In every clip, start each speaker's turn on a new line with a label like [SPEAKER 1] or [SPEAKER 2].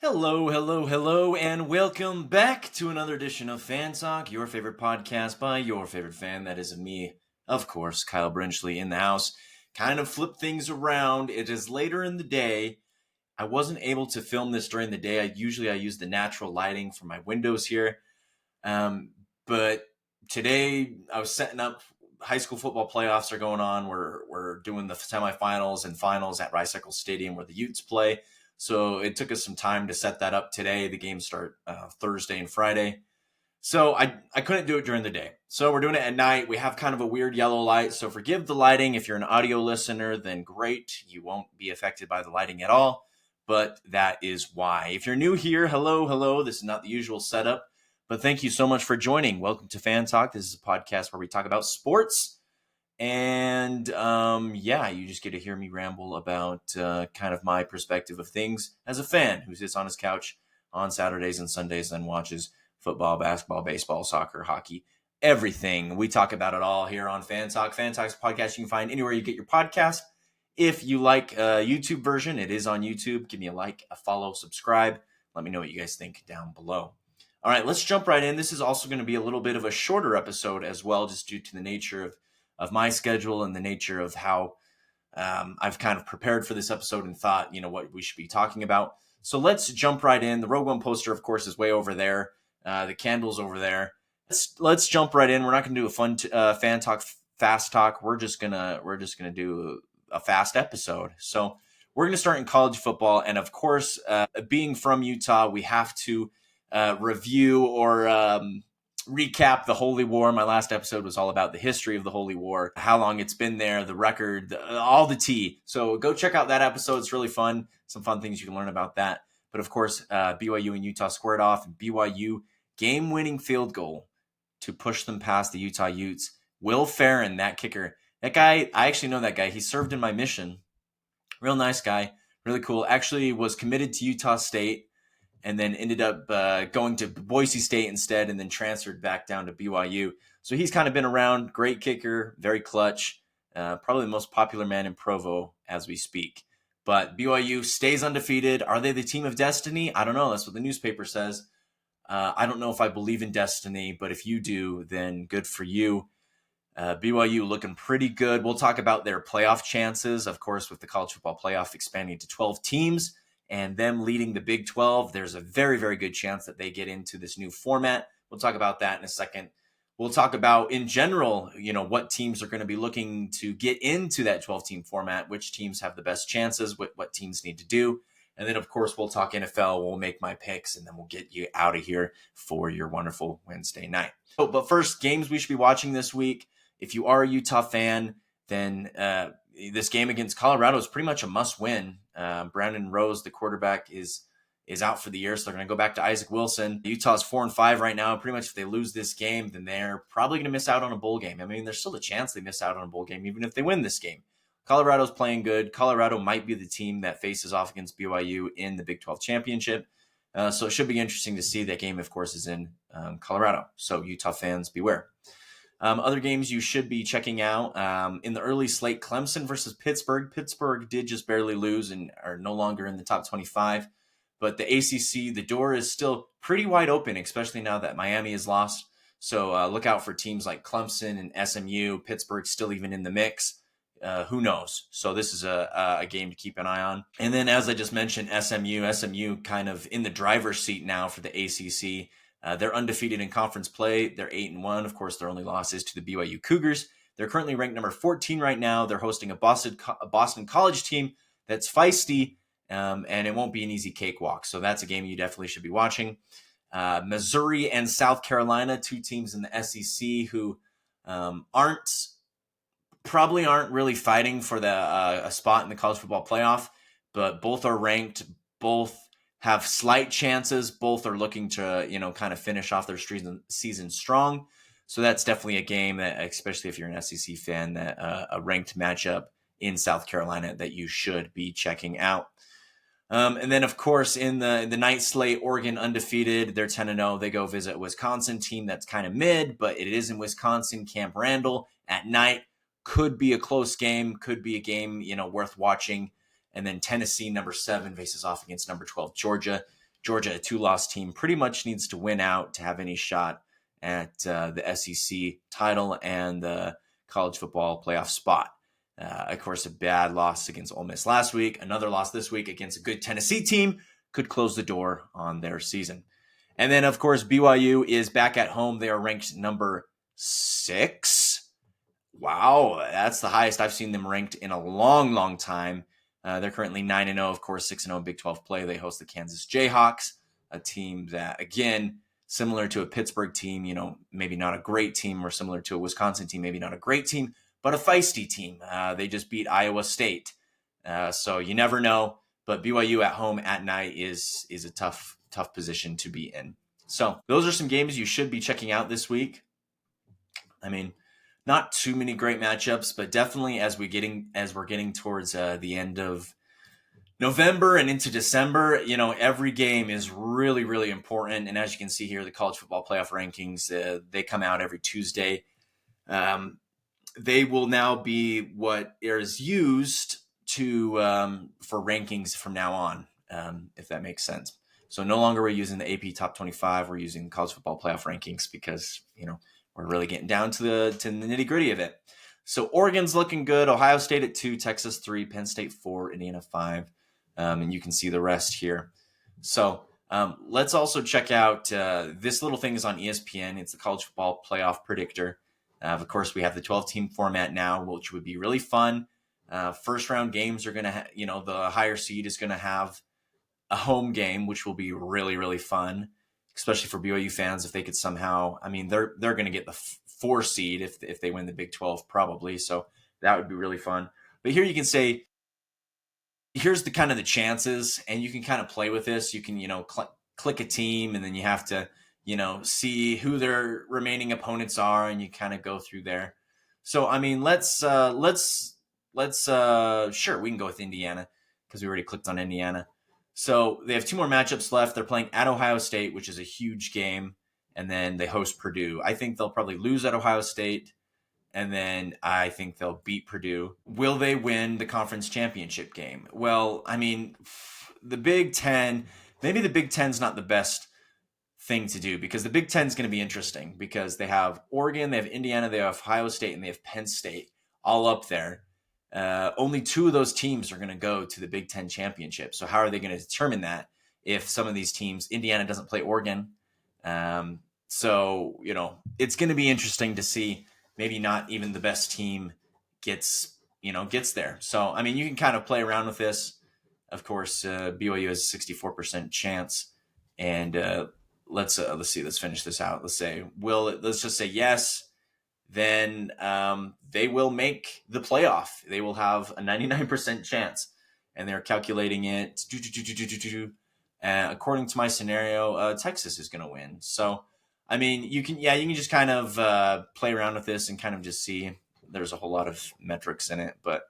[SPEAKER 1] Hello, hello, hello, and welcome back to another edition of Fan Talk, your favorite podcast by your favorite fan. That is me, of course, Kyle Brinchley in the house. Kind of flip things around. It is later in the day. I wasn't able to film this during the day. I use the natural lighting from my windows here. But today I was setting up. High school football playoffs are going on. We're doing the semifinals and finals at Rice Eccles Stadium where the Utes play. So it took us some time to set that up today. The games start Thursday and Friday. So I couldn't do it during the day. So we're doing it at night. We have kind of a weird yellow light. So forgive the lighting. If you're an audio listener, then great. You won't be affected by the lighting at all. But that is why. If you're new here, hello, hello. This is not the usual setup. But thank you so much for joining. Welcome to Fan Talk. This is a podcast where we talk about sports. And you just get to hear me ramble about kind of my perspective of things as a fan who sits on his couch on Saturdays and Sundays and watches football, basketball, baseball, soccer, hockey, everything. We talk about it all here on Fan Talk. Fan Talk's a podcast you can find anywhere you get your podcast. If you like a YouTube version, it is on YouTube. Give me a like, a follow, subscribe. Let me know what you guys think down below. All right, let's jump right in. This is also going to be a little bit of a shorter episode as well, just due to the nature of my schedule and the nature of how I've kind of prepared for this episode and thought, what we should be talking about. So let's jump right in. The Rogue One poster, of course, is way over there. The candle's over there. Let's jump right in. We're not going to do a fun fan talk, fast talk. We're just gonna do a fast episode. So we're gonna start in college football, and of course, being from Utah, we have to review or recap the Holy War. My last episode was all about the history of the Holy War, how long it's been there, the record, all the tea. So go check out that episode. It's really fun. Some fun things you can learn about that. But of course, BYU and Utah squared off, and BYU game-winning field goal to push them past the Utah Utes. Will Farron, that kicker. That guy, I actually know that guy. He served in my mission. Real nice guy. Really cool. Actually was committed to Utah State and then ended up going to Boise State instead and then transferred back down to BYU. So he's kind of been around. Great kicker, very clutch, probably the most popular man in Provo as we speak. But BYU stays undefeated. Are they the team of destiny? I don't know. That's what the newspaper says. I don't know if I believe in destiny, but if you do, then good for you. BYU looking pretty good. We'll talk about their playoff chances, of course, with the college football playoff expanding to 12 teams. And them leading the Big 12, there's a very, very good chance that they get into this new format. We'll talk about that in a second. We'll talk about, in general, what teams are going to be looking to get into that 12-team format, which teams have the best chances, what teams need to do. And then, of course, we'll talk NFL. We'll make my picks, and then we'll get you out of here for your wonderful Wednesday night. But first, games we should be watching this week. If you are a Utah fan, then this game against Colorado is pretty much a must-win. Brandon Rose, the quarterback, is out for the year, so they're going to go back to Isaac Wilson. Utah's 4-5 right now. Pretty much if they lose this game, then they're probably going to miss out on a bowl game. I mean, there's still a chance they miss out on a bowl game, even if they win this game. Colorado's playing good. Colorado might be the team that faces off against BYU in the Big 12 championship. So it should be interesting to see. That game, of course, is in Colorado. So Utah fans, beware. Other games you should be checking out in the early slate, Clemson versus Pittsburgh. Pittsburgh did just barely lose and are no longer in the top 25. But the ACC, the door is still pretty wide open, especially now that Miami is lost. So look out for teams like Clemson and SMU. Pittsburgh still even in the mix. Who knows? So this is a game to keep an eye on. And then, as I just mentioned, SMU kind of in the driver's seat now for the ACC. They're undefeated in conference play. They're 8-1. Of course, their only loss is to the BYU Cougars. They're currently ranked number 14 right now. They're hosting a Boston College team that's feisty, and it won't be an easy cakewalk. So that's a game you definitely should be watching. Missouri and South Carolina, two teams in the SEC who aren't really fighting for a spot in the college football playoff, but both are ranked. Both have slight chances. Both are looking to, kind of finish off their season strong. So that's definitely a game that, especially if you're an SEC fan, that a ranked matchup in South Carolina that you should be checking out. And then, of course, in the night slate, Oregon undefeated. They're 10-0. They go visit a Wisconsin team that's kind of mid, but it is in Wisconsin, Camp Randall at night. Could be a close game. Could be a game, worth watching. And then Tennessee, number 7, faces off against number 12, Georgia. Georgia, a 2-loss team, pretty much needs to win out to have any shot at the SEC title and the college football playoff spot. Of course, a bad loss against Ole Miss last week. Another loss this week against a good Tennessee team could close the door on their season. And then, of course, BYU is back at home. They are ranked number 6. Wow, that's the highest I've seen them ranked in a long, long time. They're currently 9-0, of course, 6-0 in Big 12 play. They host the Kansas Jayhawks, a team that, again, similar to a Pittsburgh team, maybe not a great team, or similar to a Wisconsin team, maybe not a great team, but a feisty team. They just beat Iowa State. So you never know, but BYU at home at night is a tough position to be in. So those are some games you should be checking out this week. I mean, not too many great matchups, but definitely as we're getting towards the end of November and into December, every game is really, really important. And as you can see here, the college football playoff rankings, they come out every Tuesday. They will now be what is used for rankings from now on, if that makes sense. So no longer we're using the AP Top 25, we're using college football playoff rankings because, we're really getting down to the nitty gritty of it. So Oregon's looking good. Ohio State at 2, Texas 3, Penn State 4, Indiana 5. And you can see the rest here. So let's also check out this little thing is on ESPN. It's the college football playoff predictor. Of course, we have the 12-team format now, which would be really fun. First round games are going to, the higher seed is going to have a home game, which will be really, really fun, especially for BYU fans if they could somehow, they're going to get the 4 seed if they win the Big 12 probably. So that would be really fun. But here you can say, here's the kind of the chances, and you can kind of play with this. You can, click a team, and then you have to, see who their remaining opponents are, and you kind of go through there. So, sure, we can go with Indiana because we already clicked on Indiana. So they have 2 more matchups left. They're playing at Ohio State, which is a huge game, and then they host Purdue. I think they'll probably lose at Ohio State, and then I think they'll beat Purdue. Will they win the conference championship game? Well, the Big Ten, maybe the Big Ten's not the best thing to do because the Big Ten's going to be interesting because they have Oregon, they have Indiana, they have Ohio State, and they have Penn State all up there. Only 2 of those teams are going to go to the Big Ten championship. So how are they going to determine that if some of these teams, Indiana doesn't play Oregon? So, it's going to be interesting to see. Maybe not even the best team gets there. So, you can kind of play around with this. Of course, BYU has a 64% chance. And let's finish this out. Let's just say yes. Then they will make the playoff. They will have a 99% chance. And they're calculating it. According to my scenario, Texas is going to win. So, you can just kind of play around with this and kind of just see. There's a whole lot of metrics in it, but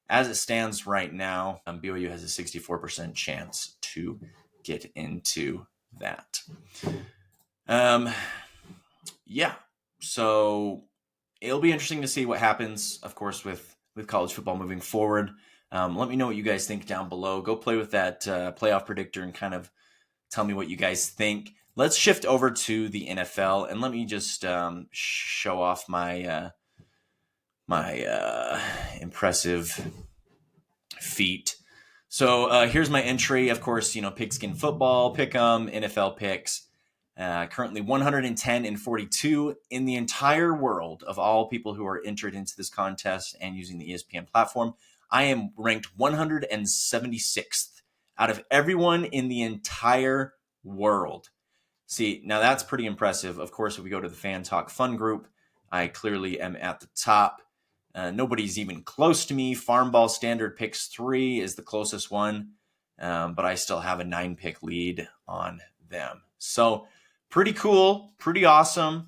[SPEAKER 1] as it stands right now, BYU has a 64% chance to get into that. So it'll be interesting to see what happens, of course, with college football moving forward. Let me know what you guys think down below. Go play with that playoff predictor and kind of tell me what you guys think. Let's shift over to the NFL, and let me just show off my impressive feat. So here's my entry. Of course, pigskin football, pick'em, NFL picks. Currently 110-42 in the entire world of all people who are entered into this contest and using the ESPN platform. I am ranked 176th out of everyone in the entire world. See, now that's pretty impressive. Of course, if we go to the Fan Talk Fun group, I clearly am at the top. Nobody's even close to me. Farm Ball Standard Picks 3 is the closest one, but I still have a 9-pick lead on them. So pretty cool, pretty awesome.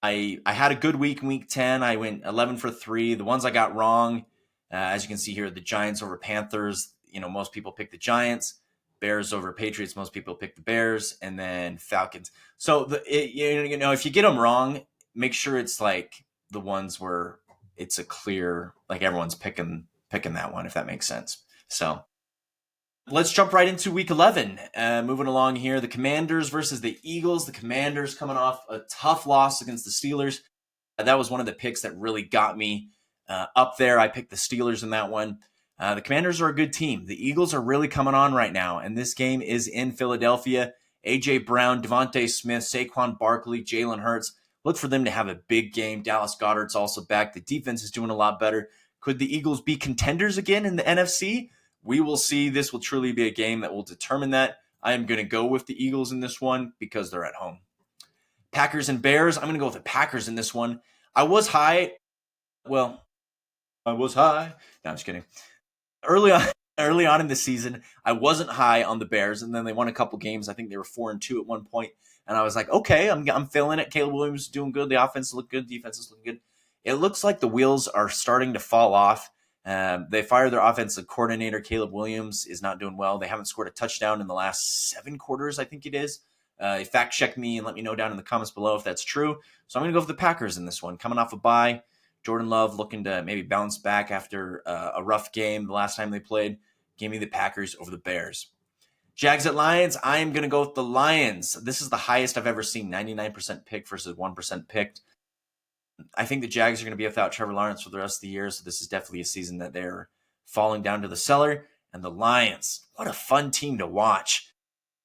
[SPEAKER 1] I had a good week in week 10. I went 11 for 3. The ones I got wrong, as you can see here, the Giants over Panthers. Most people pick the Giants. Bears over Patriots. Most people pick the Bears, and then Falcons. So if you get them wrong, make sure it's like the ones where it's a clear, like everyone's picking that one, if that makes sense. So Let's jump right into week 11. Moving along here, the Commanders versus the Eagles. The Commanders coming off a tough loss against the Steelers. That was one of the picks that really got me up there. I picked the Steelers in that one. The Commanders are a good team. The Eagles are really coming on right now, and this game is in Philadelphia. A.J. Brown, Devontae Smith, Saquon Barkley, Jalen Hurts. Look for them to have a big game. Dallas Goedert's also back. The defense is doing a lot better. Could the Eagles be contenders again in the NFC? We will see. This will truly be a game that will determine that. I am going to go with the Eagles in this one because they're at home. Packers and Bears. I'm going to go with the Packers in this one. I was high. No, I'm just kidding. Early on in the season, I wasn't high on the Bears, and then they won a couple games. I think they were 4-2 at one point, and I was like, okay, I'm feeling it. Caleb Williams is doing good. The offense looked good. The defense is looking good. It looks like the wheels are starting to fall off. They fired their offensive coordinator. Caleb Williams is not doing well. They haven't scored a touchdown in the last 7 quarters, I think it is. Fact check me and let me know down in the comments below if that's true. So I'm going to go for the Packers in this one. Coming off a bye, Jordan Love looking to maybe bounce back after a rough game the last time they played. Give me the Packers over the Bears. Jags at Lions. I am going to go with the Lions. This is the highest I've ever seen, 99% pick versus 1% picked. I think the Jags are going to be without Trevor Lawrence for the rest of the year, so this is definitely a season that they're falling down to the cellar. And the Lions, what a fun team to watch.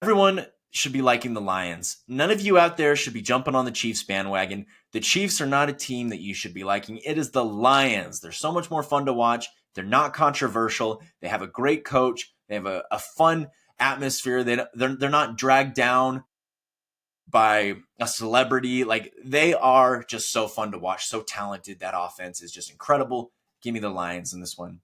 [SPEAKER 1] Everyone should be liking the Lions. None of you out there should be jumping on the Chiefs bandwagon. The Chiefs are not a team that you should be liking. It is the Lions. They're so much more fun to watch. They're not controversial. They have a great coach. They have a fun atmosphere. They're not dragged down by a celebrity. Like, they are just so fun to watch, so talented. That offense is just incredible. Give me the Lions in this one.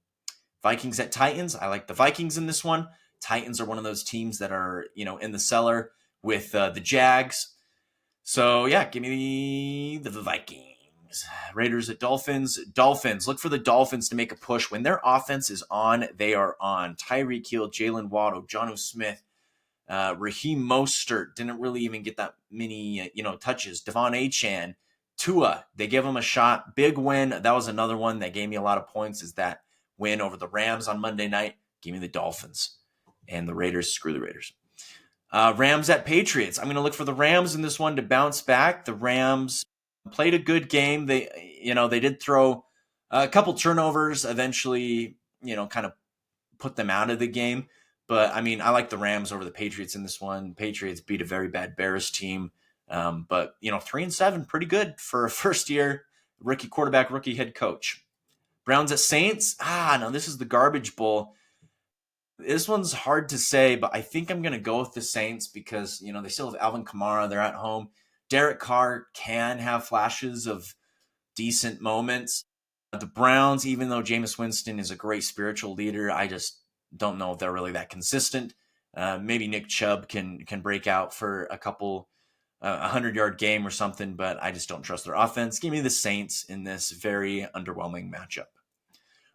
[SPEAKER 1] Vikings at Titans. I like the Vikings in this one. Titans are one of those teams that are, in the cellar with the Jags. So yeah, give me the Vikings. Raiders at Dolphins. Dolphins. Look for the Dolphins to make a push. When their offense is on, they are on. Tyreek Hill, Jalen Waddle, Jonnu Smith, Raheem Mostert didn't really even get that many, touches. Devon Achane, Tua, they give him a shot. Big win. That was another one that gave me a lot of points, is that win over the Rams on Monday night. Give me the Dolphins. And the Raiders, screw the Raiders. Rams at Patriots. I'm going to look for the Rams in this one to bounce back. The Rams played a good game. They did throw a couple turnovers, eventually, kind of put them out of the game. But, I like the Rams over the Patriots in this one. Patriots beat a very bad Bears team. But 3-7, pretty good for a first-year rookie quarterback, rookie head coach. Browns at Saints. No, this is the garbage bowl. This one's hard to say, but I think I'm going to go with the Saints because, they still have Alvin Kamara. They're at home. Derek Carr can have flashes of decent moments. The Browns, even though Jameis Winston is a great spiritual leader, I just don't know if they're really that consistent. Maybe Nick Chubb can break out for a couple 100-yard game or something, but I just don't trust their offense. Give me the Saints in this very underwhelming matchup.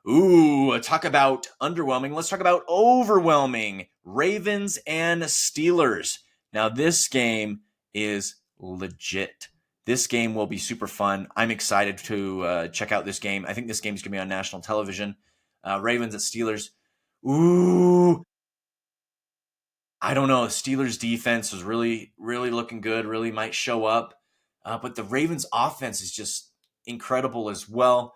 [SPEAKER 1] Ooh, talk about underwhelming. Let's talk about overwhelming. Ravens and Steelers. Now, this game is legit. This game will be super fun. I'm excited to check out this game. I think this game is going to be on national television. Ravens at Steelers. Ooh, I don't know. The Steelers defense was really, really looking good, really might show up. But the Ravens offense is just incredible as well.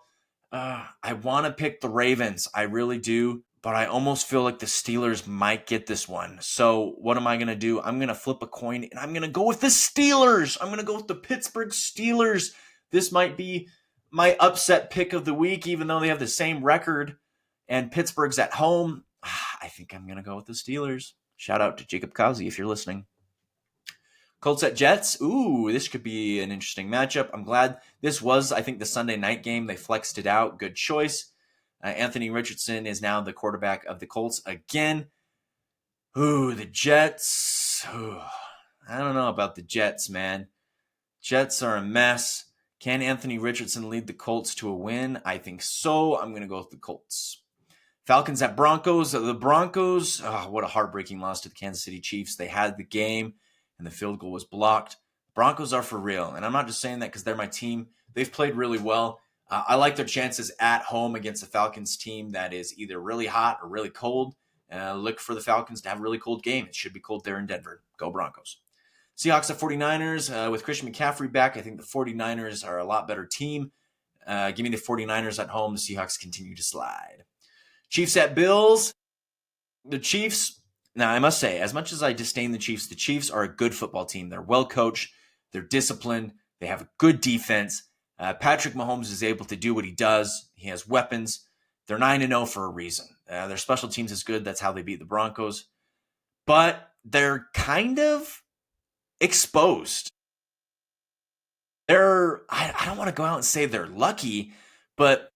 [SPEAKER 1] I want to pick the Ravens. I really do. But I almost feel like the Steelers might get this one. So what am I going to do? I'm going to flip a coin, and I'm going to go with the Steelers. I'm going to go with the Pittsburgh Steelers. This might be my upset pick of the week, even though they have the same record, and Pittsburgh's at home. I think I'm going to go with the Steelers. Shout out to Jacob Kazi if you're listening. Colts at Jets. Ooh, this could be an interesting matchup. I'm glad this was, I think, the Sunday night game. They flexed it out. Good choice. Anthony Richardson is now the quarterback of the Colts again. Ooh, the Jets. Ooh, I don't know about the Jets, man. Jets are a mess. Can Anthony Richardson lead the Colts to a win? I think so. I'm going to go with the Colts. Falcons at Broncos. The Broncos, what a heartbreaking loss to the Kansas City Chiefs. They had the game, and the field goal was blocked. Broncos are for real, and I'm not just saying that because they're my team. They've played really well. I like their chances at home against a Falcons team that is either really hot or really cold. Look for the Falcons to have a really cold game. It should be cold there in Denver. Go Broncos. Seahawks at 49ers. With Christian McCaffrey back, I think the 49ers are a lot better team. Give me the 49ers at home. The Seahawks continue to slide. Chiefs at Bills. The Chiefs, now I must say, as much as I disdain the Chiefs are a good football team. They're well coached. They're disciplined. They have a good defense. Patrick Mahomes is able to do what he does. He has weapons. They're 9-0 for a reason. Their special teams is good. That's how they beat the Broncos. But they're kind of exposed. I don't want to go out and say they're lucky, but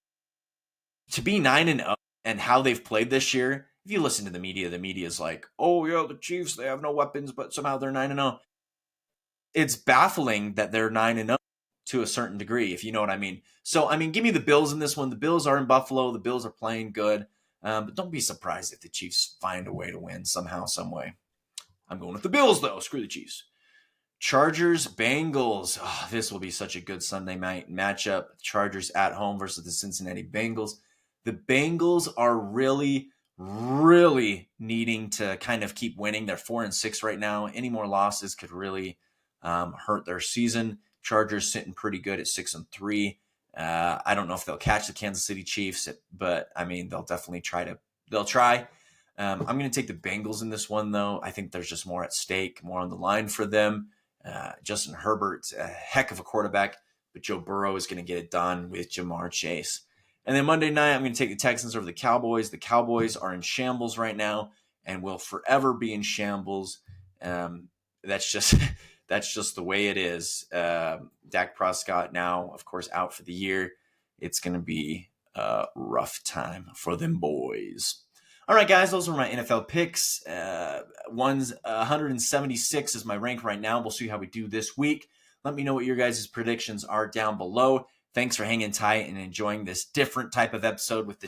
[SPEAKER 1] to be 9-0 and how they've played this year, if you listen to the media is like, oh, yeah, the Chiefs, they have no weapons, but somehow they're 9-0. It's baffling that they're 9-0 to a certain degree, if you know what I mean. So, give me the Bills in this one. The Bills are in Buffalo. The Bills are playing good. But don't be surprised if the Chiefs find a way to win somehow, some way. I'm going with the Bills, though. Screw the Chiefs. Chargers, Bengals. Oh, this will be such a good Sunday night matchup. Chargers at home versus the Cincinnati Bengals. The Bengals are really, really needing to kind of keep winning. They're 4-6 right now. Any more losses could really hurt their season. Chargers sitting pretty good at 6-3. I don't know if they'll catch the Kansas City Chiefs, but they'll definitely try. I'm going to take the Bengals in this one, though. I think there's just more at stake, more on the line for them. Justin Herbert's a heck of a quarterback, but Joe Burrow is going to get it done with Jamar Chase. And then Monday night, I'm going to take the Texans over the Cowboys. The Cowboys are in shambles right now and will forever be in shambles. That's just the way it is. Dak Prescott now, of course, out for the year. It's going to be a rough time for them boys. All right, guys, those are my NFL picks. 176 is my rank right now. We'll see how we do this week. Let me know what your guys' predictions are down below. Thanks for hanging tight and enjoying this different type of episode with the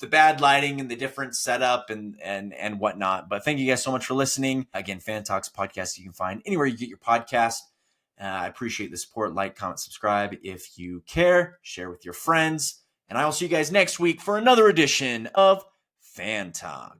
[SPEAKER 1] bad lighting and the different setup and whatnot. But thank you guys so much for listening. Again, Fan Talks podcast you can find anywhere you get your podcast. I appreciate the support. Like, comment, subscribe if you care. Share with your friends. And I will see you guys next week for another edition of Fan Talk.